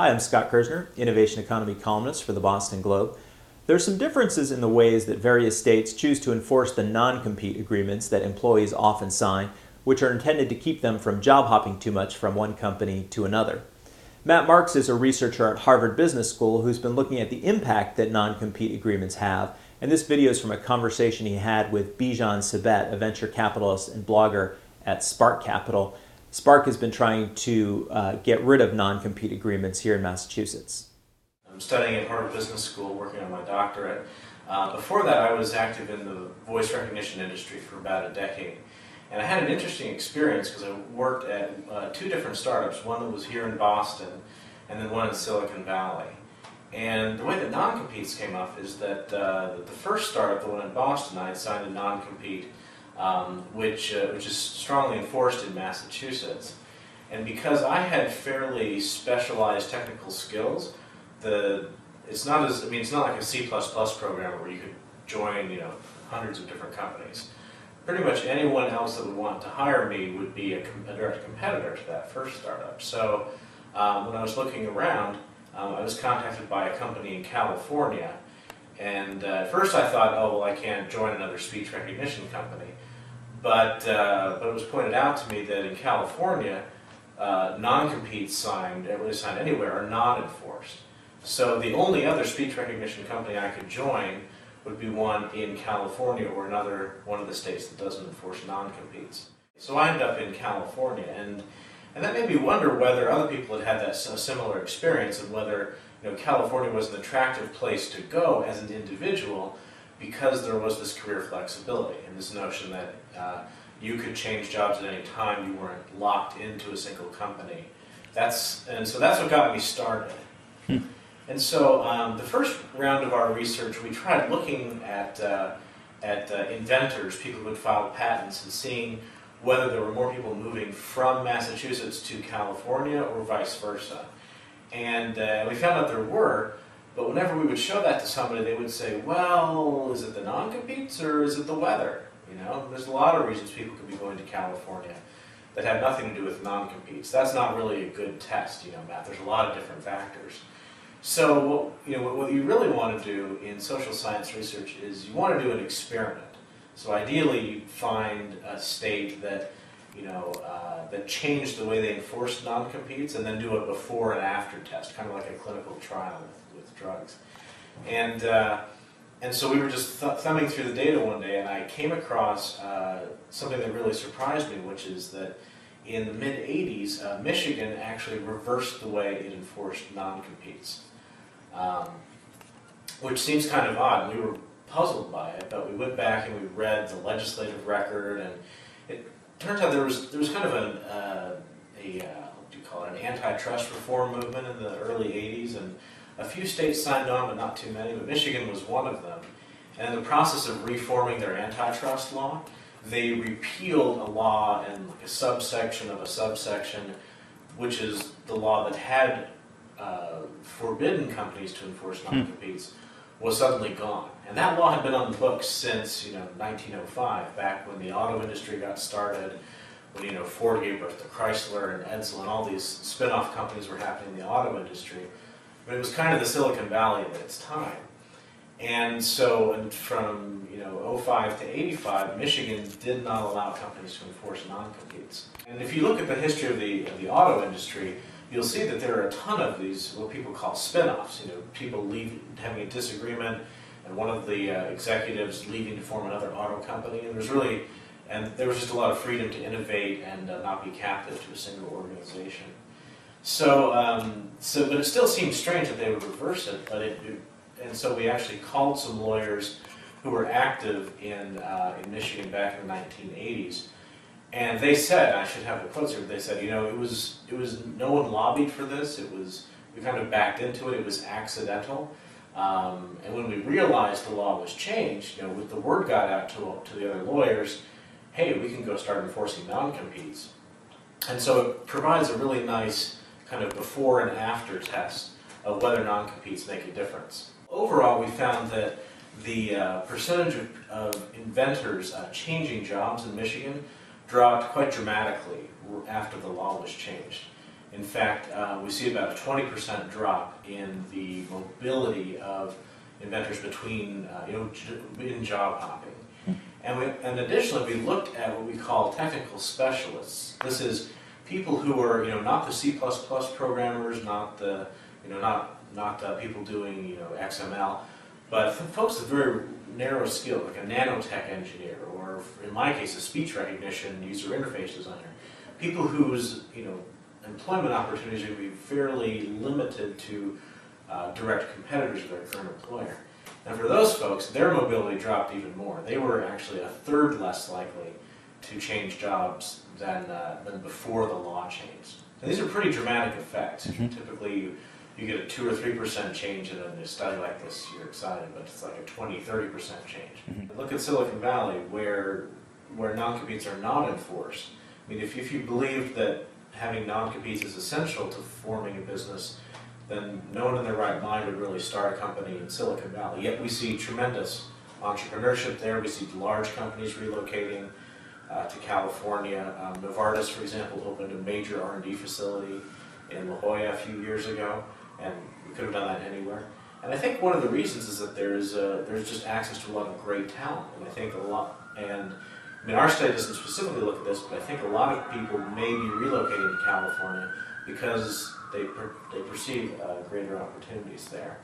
Hi, I'm Scott Kirzner, Innovation Economy columnist for the Boston Globe. There are some differences in the ways that various states choose to enforce the non-compete agreements that employees often sign, which are intended to keep them from job hopping too much from one company to another. Matt Marx is a researcher at Harvard Business School who's been looking at the impact that non-compete agreements have, and this video is from a conversation he had with Bijant Sabet, a venture capitalist and blogger at Spark Capital. Spark has been trying to get rid of non-compete agreements here in Massachusetts. I'm studying at Harvard Business School, working on my doctorate. Before that, I was active in the voice recognition industry for about a decade. And I had an interesting experience because I worked at two different startups, one that was here in Boston and then one in Silicon Valley. And the way that non-competes came up is that the first startup, the one in Boston, I had signed a non-compete which is strongly enforced in Massachusetts. And because I had fairly specialized technical skills, it's not like a C++ programmer where you could join hundreds of different companies. Pretty much anyone else that would want to hire me would be a direct competitor to that first startup. So when I was looking around, I was contacted by a company in California. And at first I thought, oh, well, I can't join another speech recognition company. But it was pointed out to me that in California, non-competes signed anywhere are not enforced. So the only other speech recognition company I could join would be one in California or one of the states that doesn't enforce non-competes. So I ended up in California, and that made me wonder whether other people had a similar experience, and whether California was an attractive place to go as an individual, because there was this career flexibility and this notion that you could change jobs at any time, you weren't locked into a single company. So that's what got me started. And so the first round of our research, we tried looking at inventors, people who had filed patents, and seeing whether there were more people moving from Massachusetts to California or vice versa. And we found out there were. But whenever we would show that to somebody, they would say, well, is it the non-competes or is it the weather? There's a lot of reasons people could be going to California that have nothing to do with non-competes. That's not really a good test, Matt. There's a lot of different factors. So what you really want to do in social science research is you want to do an experiment. So ideally you find a state that that changed the way they enforced non-competes, and then do a before and after test, kind of like a clinical trial with drugs. And so we were just thumbing through the data one day, and I came across something that really surprised me, which is that in the mid-'80s, Michigan actually reversed the way it enforced non-competes, which seems kind of odd. We were puzzled by it, but we went back and we read the legislative record, and it turns out there was kind of an antitrust reform movement in the early 80s, and a few states signed on, but not too many, but Michigan was one of them. And in the process of reforming their antitrust law, they repealed a law and a subsection of a subsection, which is the law that had forbidden companies to enforce non-competes, was suddenly gone. And that law had been on the books since 1905, back when the auto industry got started, when Ford gave birth to Chrysler and Edsel, and all these spin-off companies were happening in the auto industry. But it was kind of the Silicon Valley at its time. And so from 05 to 85, Michigan did not allow companies to enforce non-competes. And if you look at the history of the auto industry, you'll see that there are a ton of these, what people call spin-offs. People having a disagreement, and one of the executives leaving to form another auto company. And there was just a lot of freedom to innovate and not be captive to a single organization. But it still seems strange that they would reverse it. And so we actually called some lawyers who were active in Michigan back in the 1980s. And they said, I should have the quotes here, they said, it was no one lobbied for this, we kind of backed into it, it was accidental. And when we realized the law was changed, the word got out to the other lawyers, hey, we can go start enforcing non-competes. And so it provides a really nice kind of before and after test of whether non-competes make a difference. Overall, we found that the percentage of inventors changing jobs in Michigan dropped quite dramatically after the law was changed. In fact, we see about a 20% drop in the mobility of inventors between, in job hopping. And additionally, we looked at what we call technical specialists. This is people who are, not the C++ programmers, not the, not people doing, XML, but folks with very narrow skill, like a nanotech engineer, or in my case, a speech recognition user interface designer. People whose, employment opportunities are going to be fairly limited to direct competitors of their current employer. And for those folks, their mobility dropped even more. They were actually a third less likely to change jobs than before the law changed. And these are pretty dramatic effects. Typically, you get a 2 or 3% change in a study like this, you're excited, but it's like a 20-30% change. Look at Silicon Valley, where non-competes are not enforced. I mean, if you believed that having non-competes is essential to forming a business, then no one in their right mind would really start a company in Silicon Valley. Yet we see tremendous entrepreneurship there. We see large companies relocating to California. Novartis, for example, opened a major R&D facility in La Jolla a few years ago, and we could have done that anywhere. And I think one of the reasons is that there's just access to a lot of great talent, and I think our study doesn't specifically look at this, but I think a lot of people may be relocating to California because they perceive greater opportunities there.